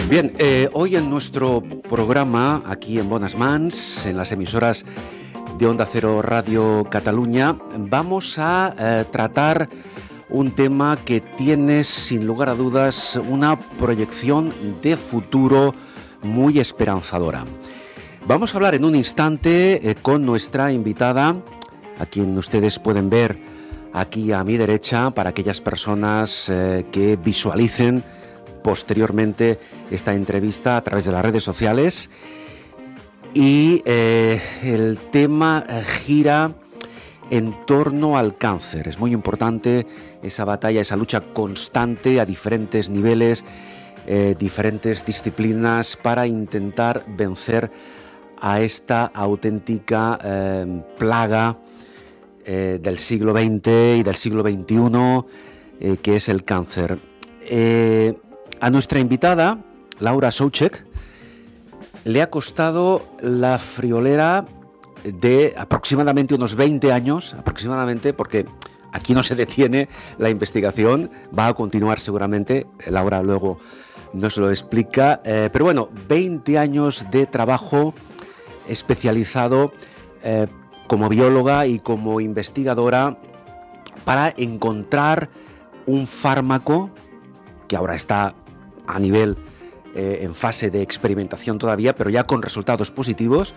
Bien, hoy en nuestro programa, aquí en Bones Mans, en las emisoras de Onda Cero Radio Cataluña, vamos a tratar un tema que tiene, sin lugar a dudas, una proyección de futuro muy esperanzadora. Vamos a hablar en un instante con nuestra invitada, a quien ustedes pueden ver aquí a mi derecha, para aquellas personas que visualicen posteriormente esta entrevista a través de las redes sociales. Y el tema gira en torno al cáncer. Es muy importante esa batalla, esa lucha constante a diferentes niveles, diferentes disciplinas, para intentar vencer a esta auténtica plaga del siglo XX y del siglo XXI, que es el cáncer. A nuestra invitada, Laura Soucek, le ha costado la friolera de aproximadamente unos 20 años, porque aquí no se detiene la investigación, va a continuar seguramente, Laura luego nos lo explica, pero bueno, 20 años de trabajo especializado como bióloga y como investigadora para encontrar un fármaco que ahora está a nivel en fase de experimentación todavía, pero ya con resultados positivos,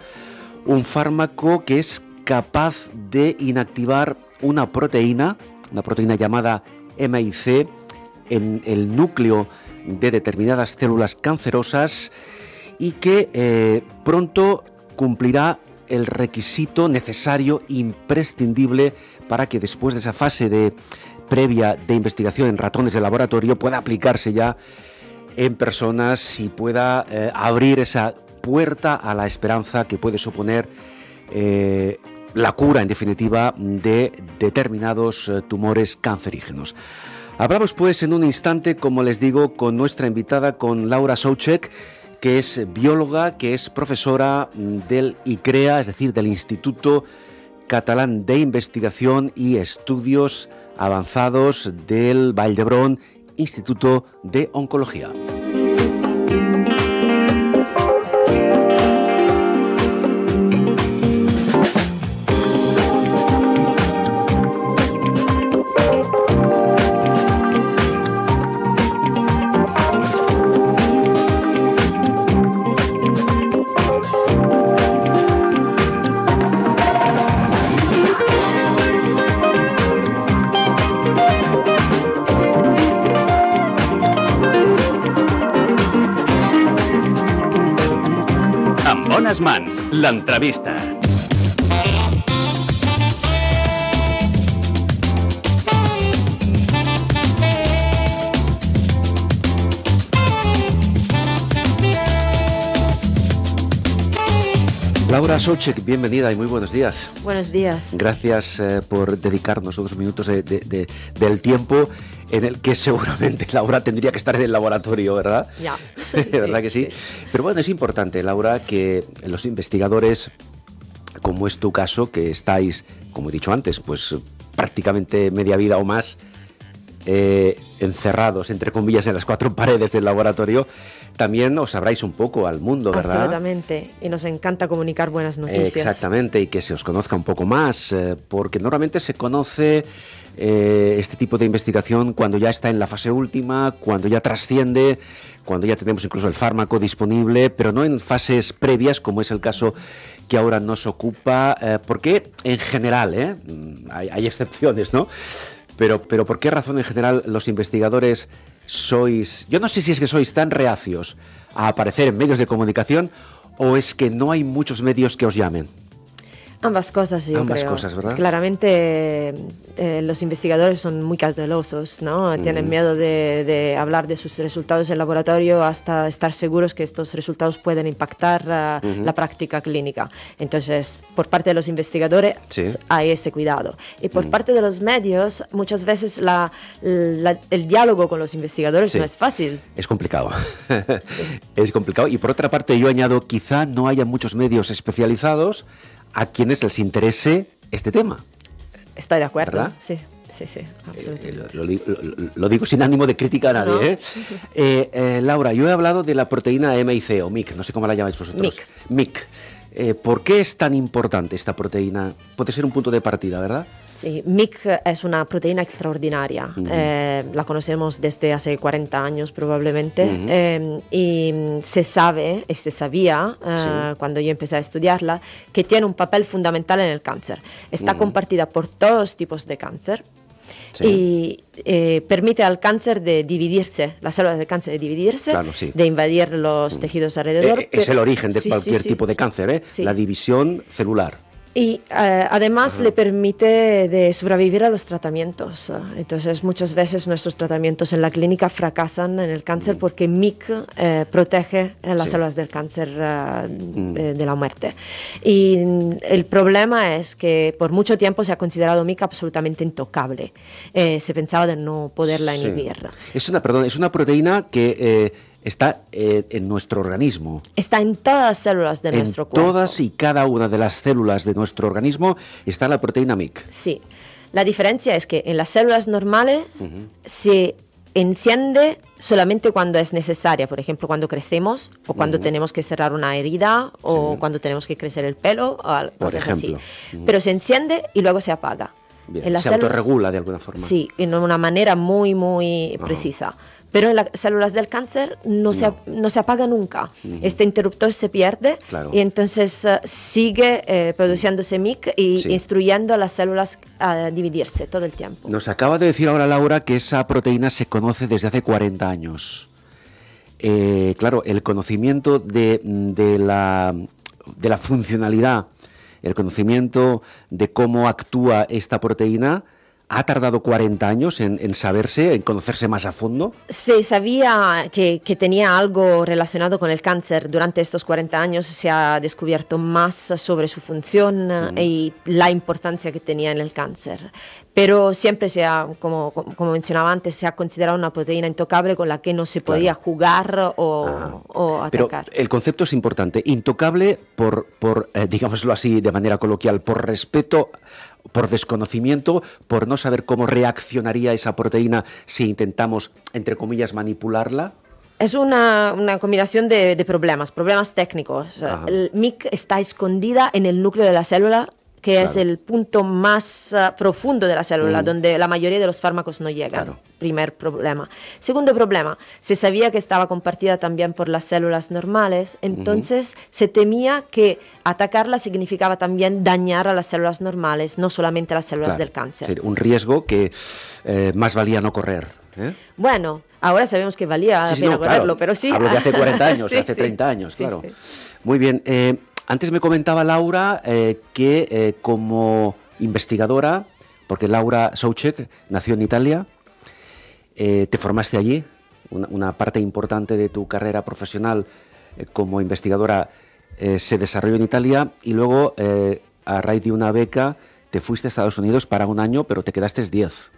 un fármaco que es capaz de inactivar una proteína llamada MIC en el núcleo de determinadas células cancerosas y que pronto cumplirá el requisito necesario, imprescindible, para que después de esa fase previa de investigación en ratones de laboratorio pueda aplicarse ya en personas y pueda abrir esa puerta a la esperanza que puede suponer la cura, en definitiva, de determinados tumores cancerígenos. Hablamos pues en un instante, como les digo, con nuestra invitada, con Laura Soucek, que es bióloga, que es profesora del ICREA, es decir, del Instituto Catalán de Investigación y Estudios Avanzados del Vall d'Hebron, Instituto de Oncología. Bones Mans, l'entrevista. Laura Soucek, bienvenida y muy buenos días. Buenos días. Gracias por dedicarnos unos minutos del tiempo en el que seguramente Laura tendría que estar en el laboratorio, ¿verdad? Ya. ¿Verdad que sí? Pero bueno, es importante, Laura, que los investigadores, como es tu caso, que estáis, como he dicho antes, pues prácticamente media vida o más encerrados, entre comillas, en las cuatro paredes del laboratorio, también os abráis un poco al mundo, ¿verdad? Absolutamente, y nos encanta comunicar buenas noticias. Exactamente, y que se os conozca un poco más, porque normalmente se conoce este tipo de investigación cuando ya está en la fase última, cuando ya trasciende, cuando ya tenemos incluso el fármaco disponible, pero no en fases previas, como es el caso que ahora nos ocupa, porque en general, hay excepciones, ¿no? Pero ¿por qué razón en general los investigadores sois, yo no sé si es que sois tan reacios a aparecer en medios de comunicación o es que no hay muchos medios que os llamen? Ambas cosas, yo Ambas creo. cosas, ¿verdad? Claramente los investigadores son muy cautelosos, ¿no? Tienen miedo de hablar de sus resultados en laboratorio hasta estar seguros que estos resultados pueden impactar la práctica clínica. Entonces, por parte de los investigadores hay este cuidado. Y por parte de los medios, muchas veces el diálogo con los investigadores no es fácil. Es complicado. Es complicado. Y por otra parte, yo añado, quizá no haya muchos medios especializados a quienes les interese este tema. Estoy de acuerdo, ¿verdad? sí, absolutamente. Lo digo sin ánimo de crítica a nadie. No. Laura, yo he hablado de la proteína MIC o MIC, no sé cómo la llamáis vosotros. MIC. ¿Por qué es tan importante esta proteína? Puede ser un punto de partida, ¿verdad? Sí, MIC es una proteína extraordinaria. La conocemos desde hace 40 años probablemente y se sabe, y se sabía cuando yo empecé a estudiarla, que tiene un papel fundamental en el cáncer. Está compartida por todos tipos de cáncer. Y permite al cáncer de dividirse, las células del cáncer de dividirse, de invadir los tejidos alrededor. Es el origen de cualquier tipo de cáncer, la división celular. Y además le permite de sobrevivir a los tratamientos. Entonces muchas veces nuestros tratamientos en la clínica fracasan en el cáncer porque MIC protege las células del cáncer de la muerte. Y el problema es que por mucho tiempo se ha considerado MIC absolutamente intocable. Se pensaba de no poderla inhibir. Es una proteína que está en nuestro organismo. Está en todas las células de nuestro cuerpo. En todas y cada una de las células de nuestro organismo está la proteína MIC. Sí. La diferencia es que en las células normales se enciende solamente cuando es necesaria. Por ejemplo, cuando crecemos o cuando tenemos que cerrar una herida o cuando tenemos que crecer el pelo o cosas así. Pero se enciende y luego se apaga. Bien, se autorregula de alguna forma. Sí, en una manera muy, muy precisa. Pero en las células del cáncer no se apaga nunca. Este interruptor se pierde y entonces sigue produciéndose MIC y instruyendo a las células a dividirse todo el tiempo. Nos acaba de decir ahora Laura que esa proteína se conoce desde hace 40 años. Claro, el conocimiento de la funcionalidad, el conocimiento de cómo actúa esta proteína, ¿ha tardado 40 años en saberse, en conocerse más a fondo? Se sabía que tenía algo relacionado con el cáncer. Durante estos 40 años se ha descubierto más sobre su función y la importancia que tenía en el cáncer. Pero siempre como mencionaba antes, se ha considerado una proteína intocable con la que no se podía jugar o atacar. Pero el concepto es importante. Intocable por digámoslo así de manera coloquial, por respeto, por desconocimiento, por no saber cómo reaccionaría esa proteína si intentamos, entre comillas, manipularla. Es una combinación de problemas técnicos. El MIC está escondida en el núcleo de la célula, que es el punto más profundo de la célula, donde la mayoría de los fármacos no llegan. Primer problema. Segundo problema, se sabía que estaba compartida también por las células normales, entonces se temía que atacarla significaba también dañar a las células normales, no solamente a las células del cáncer. Sí, un riesgo que más valía no correr. Bueno, ahora sabemos que valía la pena correrlo, pero sí. Hablo de hace 40 años, de hace 30 años, claro. Sí. Muy bien. Antes me comentaba Laura que como investigadora, porque Laura Soucek nació en Italia, te formaste allí, una parte importante de tu carrera profesional como investigadora se desarrolló en Italia y luego a raíz de una beca te fuiste a Estados Unidos para un año, pero te quedaste 10.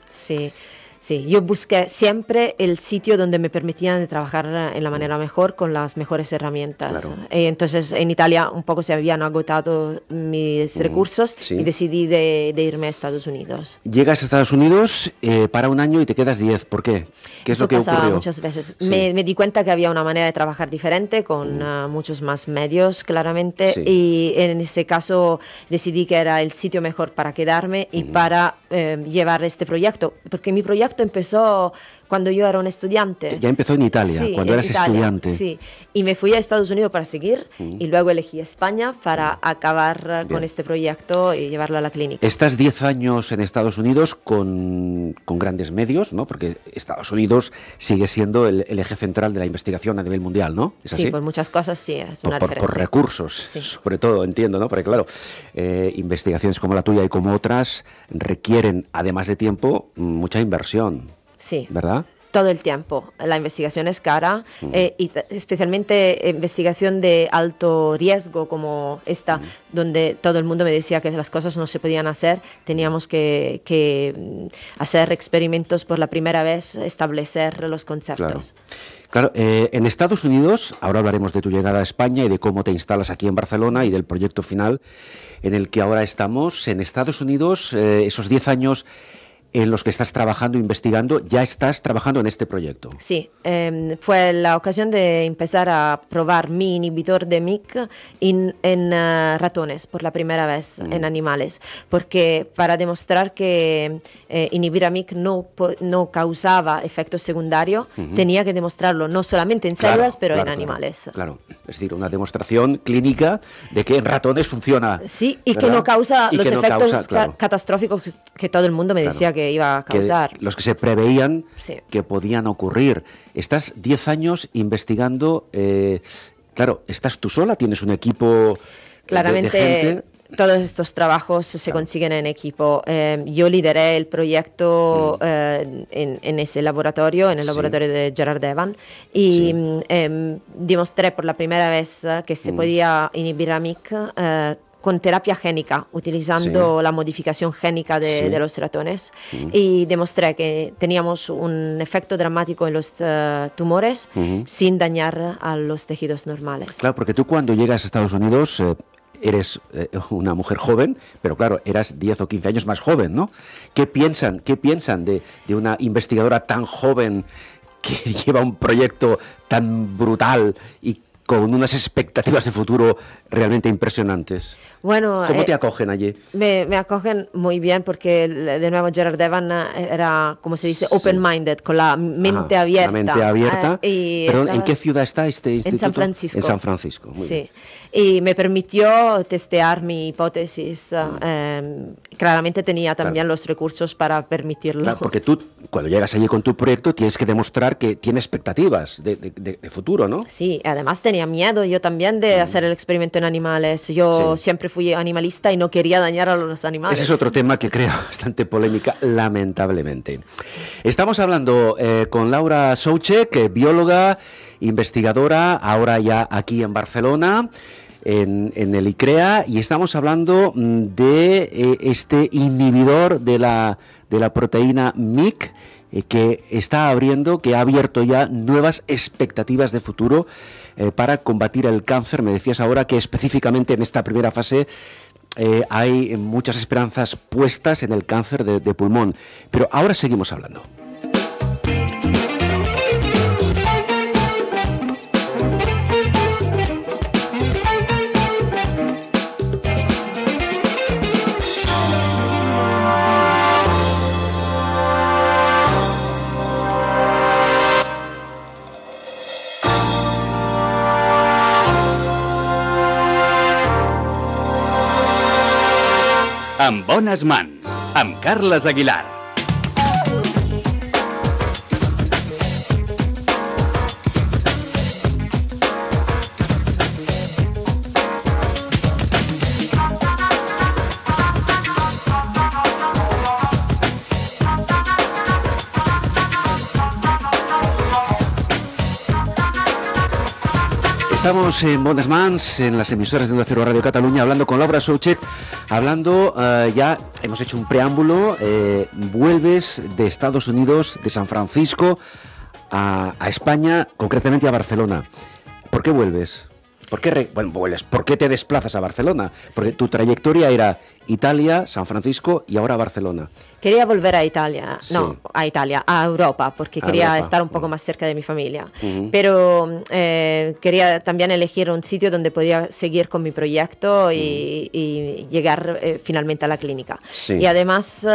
Sí, yo busqué siempre el sitio donde me permitían de trabajar en la manera mejor, con las mejores herramientas. Entonces, en Italia un poco se habían agotado mis recursos y decidí de irme a Estados Unidos. Llegas a Estados Unidos para un año y te quedas 10. ¿Por qué? ¿Qué es lo que ocurrió? Muchas veces. Me di cuenta que había una manera de trabajar diferente, con muchos más medios, claramente, y en ese caso decidí que era el sitio mejor para quedarme y para llevar este proyecto, porque mi proyecto empezó cuando yo era un estudiante. Ya empezó en Italia, Sí, cuando en eras Italia, estudiante. Sí, y me fui a Estados Unidos para seguir y luego elegí España para acabar con este proyecto y llevarlo a la clínica. Estás 10 años en Estados Unidos con grandes medios, ¿no? Porque Estados Unidos sigue siendo el eje central de la investigación a nivel mundial, ¿no? ¿Es así? Sí, por muchas cosas sí, es una por diferencia. recursos, Sí. sobre todo, entiendo, ¿no? Porque claro, investigaciones como la tuya y como otras requieren, además de tiempo, mucha inversión, Sí. ¿verdad? Todo el tiempo. La investigación es cara y especialmente investigación de alto riesgo como esta, donde todo el mundo me decía que las cosas no se podían hacer, teníamos que hacer experimentos por la primera vez, establecer los conceptos. Claro, en Estados Unidos, ahora hablaremos de tu llegada a España y de cómo te instalas aquí en Barcelona y del proyecto final en el que ahora estamos. En Estados Unidos, esos 10 años en los que estás trabajando, investigando, ya estás trabajando en este proyecto. Sí, fue la ocasión de empezar a probar mi inhibidor de MYC en ratones por la primera vez, en animales, porque para demostrar que inhibir a MYC no causaba efectos secundarios, tenía que demostrarlo no solamente en células, pero en animales. Claro, es decir, una demostración clínica de que en ratones funciona. Sí, y ¿verdad? que no causa Y los que no efectos causa, claro, catastróficos que todo el mundo me decía que iba a causar. los que se preveían Sí. que podían ocurrir. Estás 10 años investigando, claro, ¿estás tú sola? ¿Tienes un equipo Claramente, de gente? todos estos trabajos se consiguen en equipo. Yo lideré el proyecto en ese laboratorio, en el laboratorio de Gerard Evan, y demostré por la primera vez que se podía inhibir a MYC con terapia génica, utilizando la modificación génica de los ratones. Y demostré que teníamos un efecto dramático en los tumores sin dañar a los tejidos normales. Claro, porque tú cuando llegas a Estados Unidos eres una mujer joven, pero claro, eras 10 o 15 años más joven, ¿no? ¿Qué piensan de una investigadora tan joven que lleva un proyecto tan brutal y con unas expectativas de futuro realmente impresionantes? Bueno, ¿Cómo te acogen allí? Me acogen muy bien porque, de nuevo, Gerard Evan era, como se dice, open-minded, con la mente abierta. La mente abierta. Pero, ¿en qué ciudad está este instituto? En San Francisco. En San Francisco, muy bien. Y me permitió testear mi hipótesis. Claramente tenía también los recursos para permitirlo. Claro, porque tú, cuando llegas allí con tu proyecto, tienes que demostrar que tienes expectativas de futuro, ¿no? Sí, además tenía miedo yo también de hacer el experimento en animales. Yo siempre fui animalista y no quería dañar a los animales. Ese es otro tema que crea bastante polémica, lamentablemente. Estamos hablando con Laura Soucek, bióloga, investigadora, ahora ya aquí en Barcelona, en el ICREA, y estamos hablando de este inhibidor de la proteína MYC, que ha abierto ya nuevas expectativas de futuro para combatir el cáncer. Me decías ahora que específicamente en esta primera fase hay muchas esperanzas puestas en el cáncer de pulmón, pero ahora seguimos hablando. Amb bones mans, amb Carles Aguilar. Estamos en Bones Mans, en las emisoras de Onda Cero Radio Cataluña, hablando con Laura Soucek, ya hemos hecho un preámbulo, vuelves de Estados Unidos, de San Francisco, a España, concretamente a Barcelona. ¿Por qué vuelves? ¿Por qué te desplazas a Barcelona? Porque tu trayectoria era Italia, San Francisco y ahora Barcelona. Quería volver a Italia, a Europa, porque quería estar un poco más cerca de mi familia. Pero quería también elegir un sitio donde podía seguir con mi proyecto y llegar finalmente a la clínica. Y además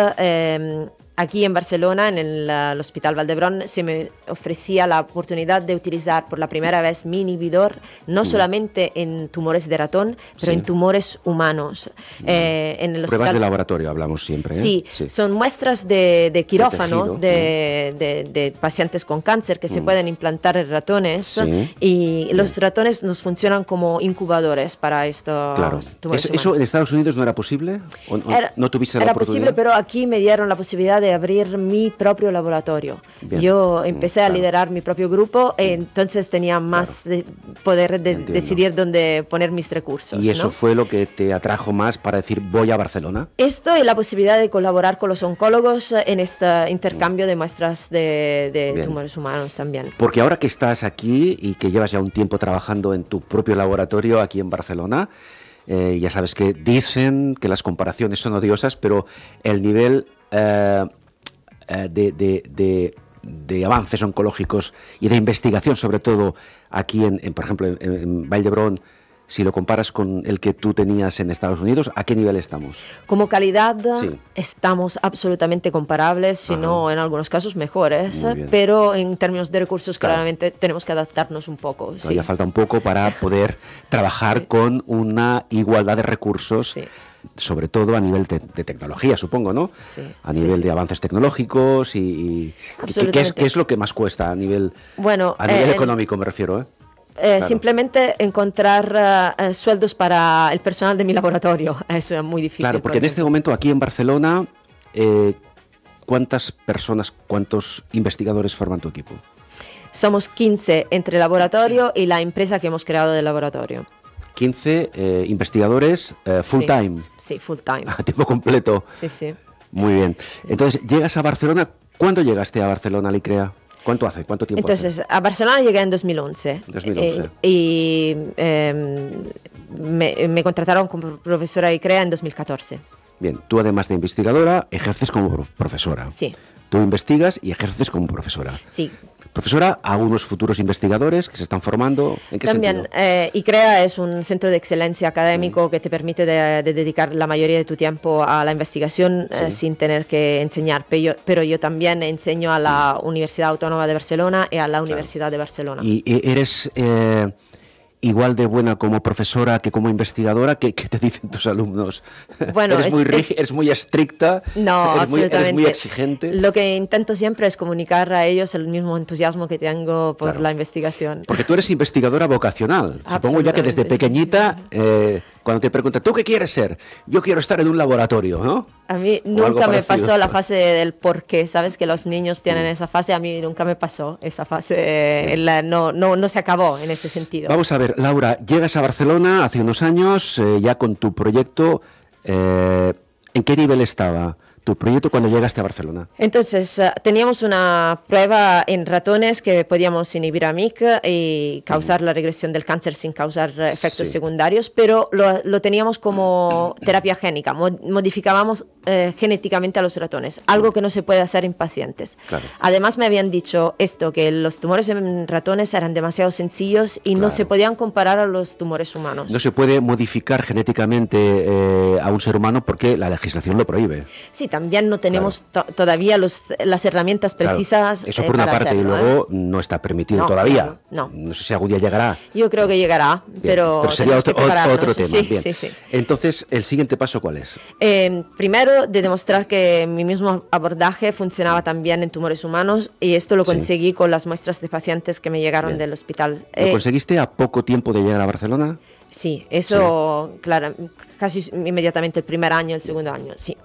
aquí en Barcelona, en el Hospital Vall d'Hebron, se me ofrecía la oportunidad de utilizar por la primera vez mi inhibidor, no solamente en tumores de ratón, pero en tumores humanos. En el Pruebas de laboratorio hablamos siempre. Sí, son muestras de quirófano de pacientes con cáncer que se pueden implantar en ratones y los ratones nos funcionan como incubadores para estos tumores humanos. ¿Eso en Estados Unidos no era posible? ¿No tuviste la oportunidad? Era posible, pero aquí me dieron la posibilidad de abrir mi propio laboratorio. Bien. Yo empecé a liderar mi propio grupo, entonces tenía más poder de decidir dónde poner mis recursos. ¿Y eso fue lo que te atrajo más para decir voy a Barcelona? Esto y la posibilidad de colaborar con los oncólogos en este intercambio de muestras de tumores humanos también. Porque ahora que estás aquí y que llevas ya un tiempo trabajando en tu propio laboratorio aquí en Barcelona, ya sabes que dicen que las comparaciones son odiosas, pero el nivel de avances oncológicos y de investigación, sobre todo aquí, por ejemplo, en Vall d'Hebron, si lo comparas con el que tú tenías en Estados Unidos, ¿a qué nivel estamos? Como calidad estamos absolutamente comparables, si no en algunos casos mejores, pero en términos de recursos claramente tenemos que adaptarnos un poco. Todavía falta un poco para poder trabajar con una igualdad de recursos. Sobre todo a nivel de tecnología, supongo, ¿no? A nivel de avances tecnológicos y ¿qué es lo que más cuesta a nivel económico, me refiero, simplemente encontrar sueldos para el personal de mi laboratorio. Eso es muy difícil. Claro, porque en este momento aquí en Barcelona, ¿cuántas personas, cuántos investigadores forman tu equipo? Somos 15 entre el laboratorio y la empresa que hemos creado del laboratorio. 15 investigadores full time. Sí, full time. A tiempo completo. Sí. Muy bien. Entonces, llegas a Barcelona. ¿Cuándo llegaste a Barcelona, Licrea? ¿Cuánto hace? ¿Cuánto tiempo hace? A Barcelona llegué en 2011. Y me contrataron como profesora de Licrea en 2014. Bien, tú además de investigadora, ejerces como profesora. Sí. Tú investigas y ejerces como profesora. Sí. Profesora a unos futuros investigadores que se están formando. ¿En qué También, sentido? ICREA es un centro de excelencia académico que te permite de dedicar la mayoría de tu tiempo a la investigación sin tener que enseñar. Pero yo también enseño a la Universidad Autónoma de Barcelona y a la Universidad de Barcelona. ¿Y eres igual de buena como profesora que como investigadora? ¿Qué te dicen tus alumnos? Bueno, ¿Eres muy estricta? No, absolutamente. ¿Eres muy exigente? Lo que intento siempre es comunicar a ellos el mismo entusiasmo que tengo por la investigación. Porque tú eres investigadora vocacional. Supongo ya que desde pequeñita, cuando te preguntan, ¿tú qué quieres ser? Yo quiero estar en un laboratorio, ¿no? A mí nunca me pasó la fase del por qué, ¿sabes? Que los niños tienen esa fase, a mí nunca me pasó esa fase, no se acabó en ese sentido. Vamos a ver, Laura, llegas a Barcelona hace unos años, ya con tu proyecto, ¿en qué nivel estaba tu proyecto cuando llegaste a Barcelona? Entonces, teníamos una prueba en ratones que podíamos inhibir a MYC y causar la regresión del cáncer sin causar efectos secundarios, pero lo teníamos como terapia génica, modificábamos genéticamente a los ratones, algo que no se puede hacer en pacientes. Claro. Además me habían dicho esto, que los tumores en ratones eran demasiado sencillos y no se podían comparar a los tumores humanos. No se puede modificar genéticamente a un ser humano porque la legislación lo prohíbe. Sí, también no tenemos todavía las herramientas precisas. Eso por una parte, hacerlo, y luego no está permitido todavía. No sé si algún día llegará. Yo creo que llegará, pero sería otro tema. Sí. Entonces, ¿el siguiente paso cuál es? Primero, de demostrar que mi mismo abordaje funcionaba también en tumores humanos, y esto lo conseguí con las muestras de pacientes que me llegaron del hospital. ¿Lo conseguiste a poco tiempo de llegar a Barcelona? Sí, eso, claro, casi inmediatamente el primer año, el segundo año, sí.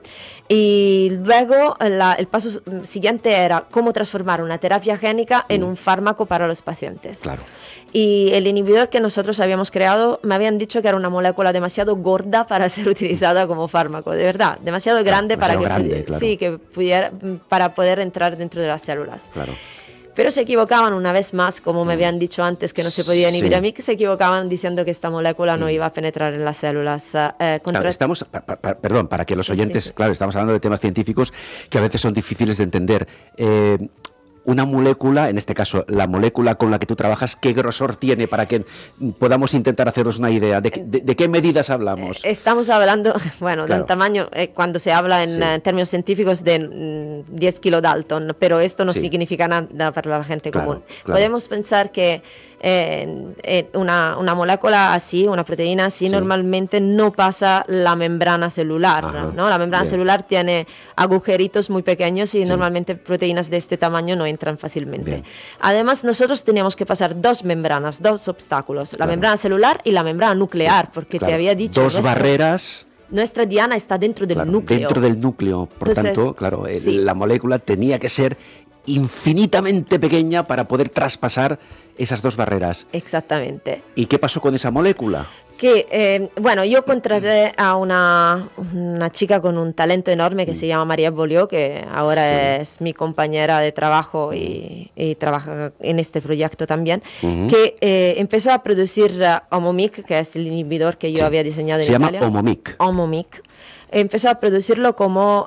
Y luego el paso siguiente era cómo transformar una terapia génica en un fármaco para los pacientes. Claro. Y el inhibidor que nosotros habíamos creado, me habían dicho que era una molécula demasiado gorda para ser utilizada como fármaco, de verdad, demasiado grande para para poder entrar dentro de las células. Claro. Pero se equivocaban una vez más, como me habían dicho antes que no se podía inhibir a mí, que se equivocaban diciendo que esta molécula no iba a penetrar en las células. Estamos, perdón, para que los oyentes, claro, estamos hablando de temas científicos que a veces son difíciles de entender. una molécula, en este caso la molécula con la que tú trabajas, ¿qué grosor tiene para que podamos intentar hacernos una idea? ¿De qué medidas hablamos? Estamos hablando, bueno, de un tamaño, cuando se habla en términos científicos, de 10 kilodalton, pero esto no significa nada para la gente común. Podemos pensar que una molécula así, una proteína así, normalmente no pasa la membrana celular, ¿no? La membrana celular tiene agujeritos muy pequeños y normalmente proteínas de este tamaño no entran fácilmente. Además, nosotros teníamos que pasar dos membranas, dos obstáculos, la membrana celular y la membrana nuclear, porque te había dicho... Dos barreras... Nuestra diana está dentro del núcleo. Dentro del núcleo, por tanto, claro, la molécula tenía que ser infinitamente pequeña para poder traspasar esas dos barreras. Exactamente. ¿Y qué pasó con esa molécula? Que, bueno, yo contraté a una chica con un talento enorme que se llama María Bolio, que ahora es mi compañera de trabajo y trabaja en este proyecto también, que empezó a producir Omomic, que es el inhibidor que yo había diseñado en Italia. Se llama Omomic. Omomic. Empezó a producirlo como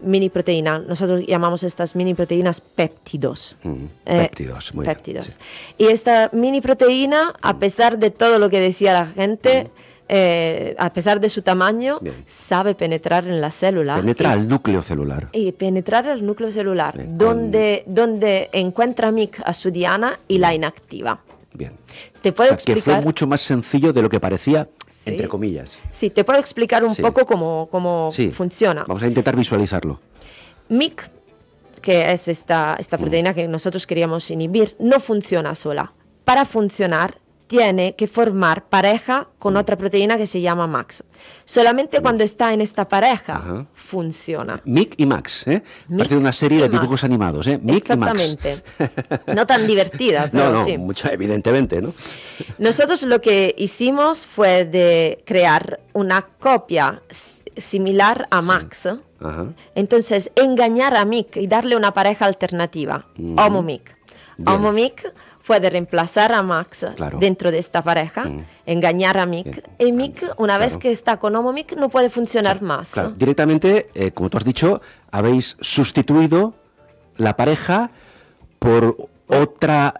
mini proteína. Nosotros llamamos estas mini proteínas péptidos. Péptidos, muy péptidos. bien. Sí. Y esta mini proteína, a pesar de todo lo que decía la gente, a pesar de su tamaño, sabe penetrar en la célula. Penetra al núcleo celular. Y penetrar al núcleo celular, donde encuentra MIC a su diana y la inactiva. Bien. Te puedo explicar. Que fue mucho más sencillo de lo que parecía. Entre comillas. Sí, te puedo explicar un poco cómo funciona. Vamos a intentar visualizarlo. MIC, que es esta proteína que nosotros queríamos inhibir, no funciona sola. Para funcionar, tiene que formar pareja con otra proteína que se llama MAX. Solamente cuando está en esta pareja, funciona. MIC y MAX, ¿eh? Parece una serie de dibujos animados, ¿eh? MIC y MAX. Exactamente. No tan divertida, pero sí. Mucho, evidentemente, ¿no? Nosotros lo que hicimos fue de crear una copia similar a MAX. Entonces, engañar a MIC y darle una pareja alternativa, Omomic. Omomic puede reemplazar a Max dentro de esta pareja, engañar a Mick, y Mick, una vez que está con Omomic, no puede funcionar más. Claro. Directamente, como tú has dicho, habéis sustituido la pareja por otra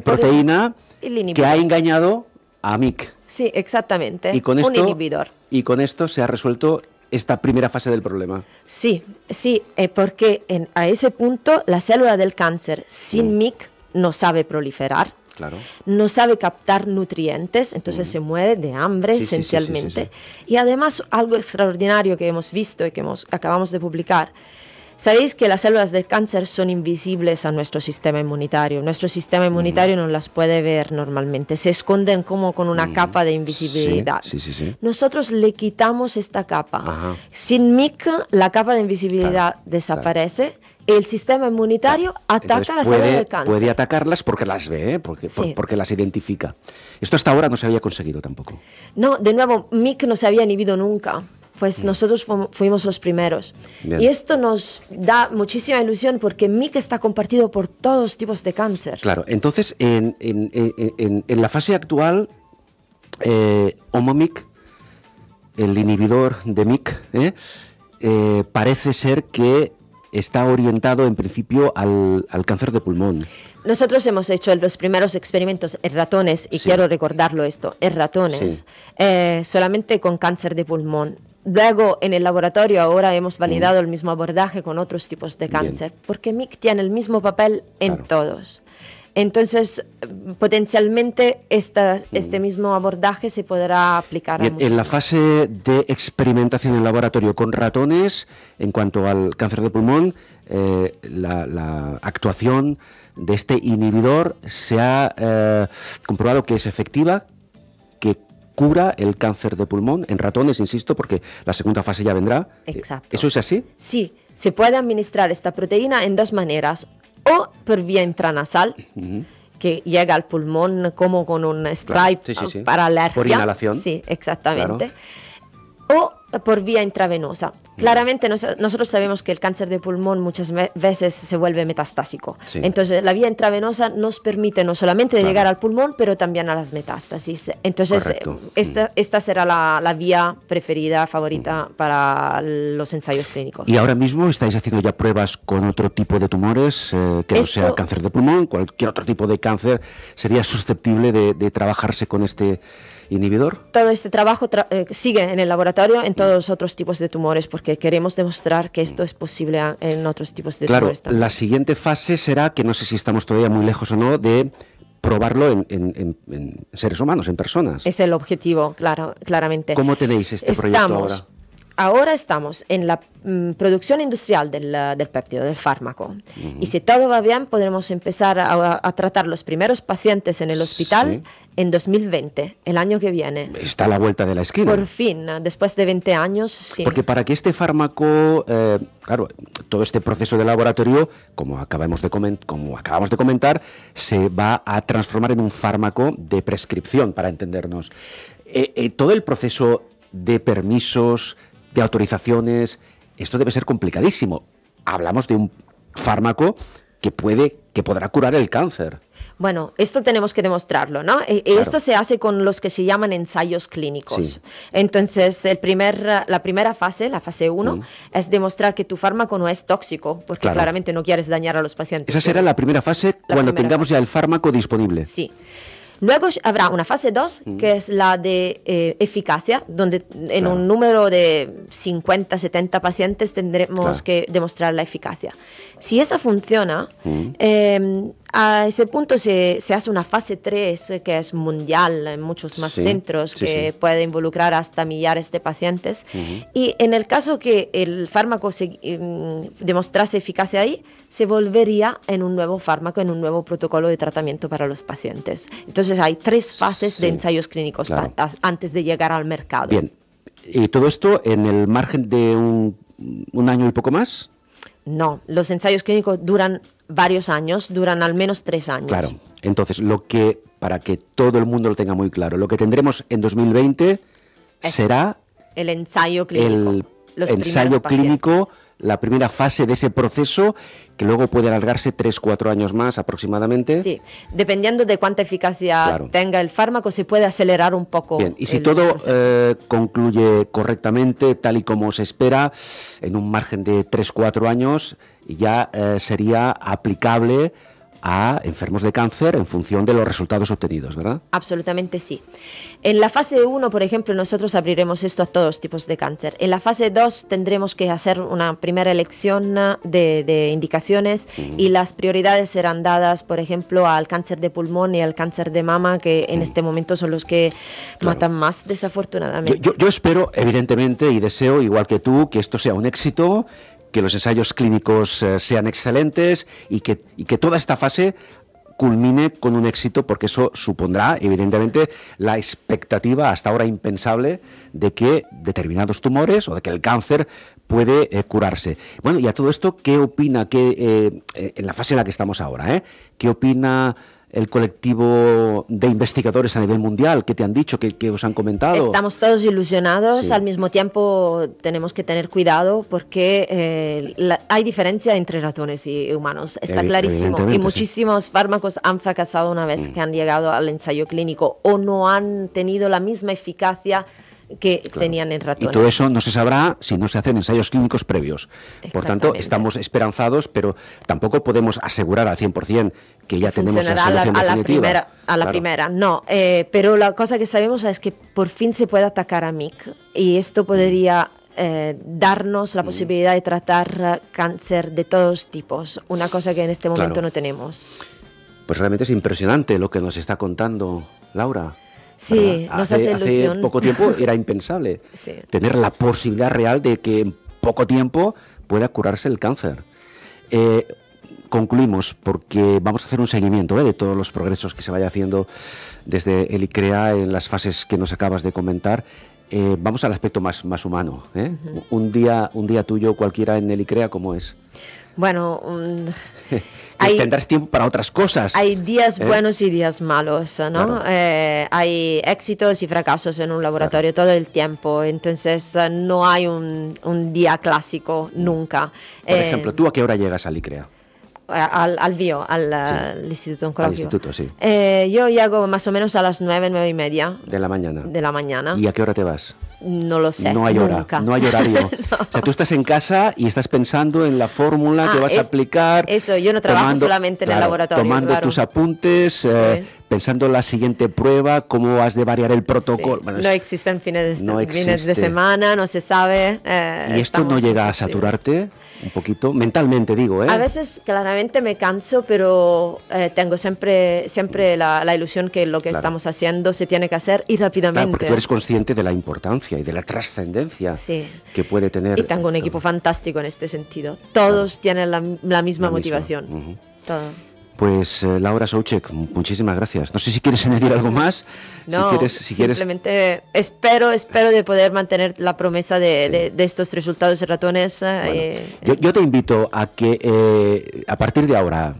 proteína que ha engañado a Mick. Sí, exactamente, un inhibidor. Y con esto se ha resuelto esta primera fase del problema. Sí, porque a ese punto la célula del cáncer sin MIC no sabe proliferar, no sabe captar nutrientes, entonces se muere de hambre esencialmente. Y además algo extraordinario que hemos visto y que acabamos de publicar. Sabéis que las células del cáncer son invisibles a nuestro sistema inmunitario. Nuestro sistema inmunitario no las puede ver normalmente. Se esconden como con una capa de invisibilidad. Nosotros le quitamos esta capa. Sin MIC, la capa de invisibilidad desaparece. El sistema inmunitario ataca las células del cáncer. Puede atacarlas porque las ve, porque las identifica. Esto hasta ahora no se había conseguido tampoco. No, de nuevo, MIC no se había inhibido nunca. Pues nosotros fuimos los primeros. Bien. Y esto nos da muchísima ilusión porque MIC está compartido por todos tipos de cáncer. Claro, entonces en la fase actual, Omomic, el inhibidor de MIC, parece ser que está orientado en principio al cáncer de pulmón. Nosotros hemos hecho los primeros experimentos en ratones, y quiero recordarlo esto, en ratones, solamente con cáncer de pulmón. Luego, en el laboratorio, ahora hemos validado el mismo abordaje con otros tipos de cáncer, porque MIC tiene el mismo papel en todos. Entonces, potencialmente, este mismo abordaje se podrá aplicar a muchos. En la fase de experimentación en laboratorio con ratones, en cuanto al cáncer de pulmón, la actuación de este inhibidor se ha comprobado que es efectiva, que cura el cáncer de pulmón en ratones, insisto, porque la segunda fase ya vendrá. Exacto. ¿Eso es así? Sí, se puede administrar esta proteína en dos maneras, o por vía intranasal, que llega al pulmón como con un spray para alergia. Por inhalación. Sí, exactamente. O por vía intravenosa. Claramente nosotros sabemos que el cáncer de pulmón muchas veces se vuelve metastásico. Sí. Entonces la vía intravenosa nos permite no solamente de llegar al pulmón, pero también a las metástasis. Entonces esta será la vía preferida, favorita para los ensayos clínicos. ¿Y ahora mismo estáis haciendo ya pruebas con otro tipo de tumores, que no sea cáncer de pulmón? ¿Cualquier otro tipo de cáncer sería susceptible de trabajarse con este inhibidor? Todo este trabajo sigue en el laboratorio en todos los otros tipos de tumores, porque queremos demostrar que esto es posible en otros tipos de tumores también. La siguiente fase será, que no sé si estamos todavía muy lejos o no, de probarlo en seres humanos, en personas. Es el objetivo, claramente. ¿Cómo tenéis este proyecto ahora? Ahora estamos en la producción industrial del péptido, del fármaco. Y si todo va bien, podremos empezar a tratar los primeros pacientes en el hospital en 2020, el año que viene. Está a la vuelta de la esquina. Por fin, después de 20 años, sí. Porque para que este fármaco, claro, todo este proceso de laboratorio, como acabamos de comentar, se va a transformar en un fármaco de prescripción, para entendernos. Todo el proceso de permisos, de autorizaciones, esto debe ser complicadísimo. Hablamos de un fármaco que podrá curar el cáncer. Bueno, esto tenemos que demostrarlo, ¿no? Claro. Esto se hace con los que se llaman ensayos clínicos. Sí. Entonces, la primera fase, la fase 1, es demostrar que tu fármaco no es tóxico, porque claramente no quieres dañar a los pacientes. Esa será la primera fase cuando tengamos ya el fármaco disponible. Sí. Luego habrá una fase 2, que es la de eficacia, donde en un número de 50, 70 pacientes tendremos que demostrar la eficacia. Si esa funciona, a ese punto se hace una fase 3, que es mundial, en muchos más centros, que puede involucrar hasta millares de pacientes. Y en el caso que el fármaco demostrase eficacia ahí, se volvería en un nuevo fármaco, en un nuevo protocolo de tratamiento para los pacientes. Entonces hay 3 fases de ensayos clínicos antes de llegar al mercado. Bien, ¿y todo esto en el margen de un año y poco más? No, los ensayos clínicos duran varios años, duran al menos 3 años. Claro, entonces para que todo el mundo lo tenga muy claro, lo que tendremos en 2020 será el ensayo clínico. La primera fase de ese proceso, que luego puede alargarse 3-4 años más aproximadamente. Sí, dependiendo de cuánta eficacia tenga el fármaco, se puede acelerar un poco. Bien, y si todo concluye correctamente, tal y como se espera, en un margen de 3-4 años, ya sería aplicable a enfermos de cáncer en función de los resultados obtenidos, ¿verdad? Absolutamente sí. En la fase 1, por ejemplo, nosotros abriremos esto a todos tipos de cáncer. En la fase 2 tendremos que hacer una primera elección de indicaciones y las prioridades serán dadas, por ejemplo, al cáncer de pulmón y al cáncer de mama, que en este momento son los que matan más, desafortunadamente. Yo espero, evidentemente, y deseo, igual que tú, que esto sea un éxito, que los ensayos clínicos sean excelentes y que toda esta fase culmine con un éxito, porque eso supondrá, evidentemente, la expectativa hasta ahora impensable de que determinados tumores o de que el cáncer puede curarse. Bueno, y a todo esto, ¿qué opina en la fase en la que estamos ahora? ¿Qué opina el colectivo de investigadores a nivel mundial? ¿Qué te han dicho? ¿Qué os han comentado? Estamos todos ilusionados, al mismo tiempo tenemos que tener cuidado porque hay diferencia entre ratones y humanos, está clarísimo, y muchísimos fármacos han fracasado una vez que han llegado al ensayo clínico o no han tenido la misma eficacia que tenían en ratones. Y todo eso no se sabrá si no se hacen ensayos clínicos previos. Por tanto, estamos esperanzados, pero tampoco podemos asegurar al 100% que ya tenemos la solución definitiva. A la primera, no. Pero la cosa que sabemos es que por fin se puede atacar a MYC y esto podría darnos la posibilidad de tratar cáncer de todos tipos, una cosa que en este momento no tenemos. Pues realmente es impresionante lo que nos está contando Laura. Sí, nos hace ilusión. Hace poco tiempo era impensable tener la posibilidad real de que en poco tiempo pueda curarse el cáncer. Concluimos, porque vamos a hacer un seguimiento de todos los progresos que se vaya haciendo desde el ICREA en las fases que nos acabas de comentar. Vamos al aspecto más humano. Un día tuyo cualquiera en el ICREA, ¿cómo es? Bueno, tendrás tiempo para otras cosas. Hay días buenos y días malos, ¿no? Claro. Hay éxitos y fracasos en un laboratorio todo el tiempo, entonces no hay un día clásico nunca. Por ejemplo, ¿tú a qué hora llegas al ICREA? Al BIO, al Instituto Oncológico. Al instituto, sí. Yo llego más o menos a las 9:30. De la mañana. De la mañana. ¿Y a qué hora te vas? No lo sé. No hay hora, no hay horario. No. O sea, tú estás en casa y estás pensando en la fórmula que vas a aplicar. Eso, yo no trabajo solamente en el laboratorio. Tomando tus apuntes, pensando en la siguiente prueba, cómo has de variar el protocolo. Sí. Bueno, no existen fines de semana, no se sabe. ¿Y esto no llega a saturarte? Un poquito, mentalmente digo, ¿eh? A veces claramente me canso, pero tengo siempre la ilusión que lo que estamos haciendo se tiene que hacer y rápidamente. Claro, porque tú eres consciente de la importancia y de la trascendencia que puede tener. Y tengo un equipo fantástico en este sentido. Todos tienen la misma motivación. Todo. Pues Laura Soucek, muchísimas gracias. No sé si quieres añadir algo más. No, simplemente espero de poder mantener la promesa de estos resultados de ratones. Bueno, yo te invito a que a partir de ahora,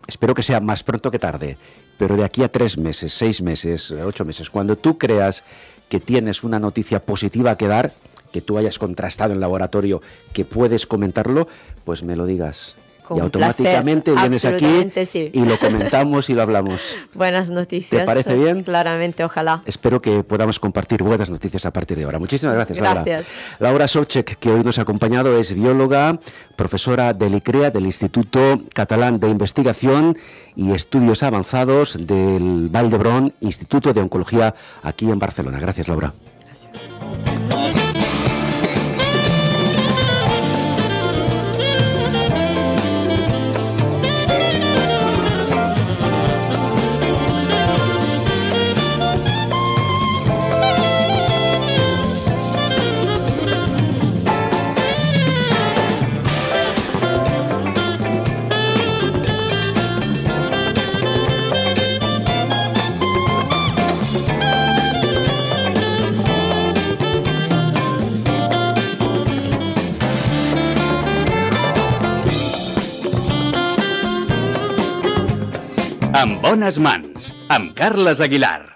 espero que sea más pronto que tarde, pero de aquí a 3 meses, 6 meses, 8 meses, cuando tú creas que tienes una noticia positiva que dar, que tú hayas contrastado en laboratorio, que puedes comentarlo, pues me lo digas. Con y automáticamente placer, vienes aquí sí. y lo comentamos y lo hablamos. Buenas noticias. ¿Te parece bien? Claramente, ojalá. Espero que podamos compartir buenas noticias a partir de ahora. Muchísimas gracias, Laura. Gracias. Laura Soucek, que hoy nos ha acompañado, es bióloga, profesora del ICREA, del Instituto Catalán de Investigación y Estudios Avanzados del Vall d'Hebron, Instituto de Oncología, aquí en Barcelona. Gracias, Laura. Amb bones mans, amb Carles Aguilar.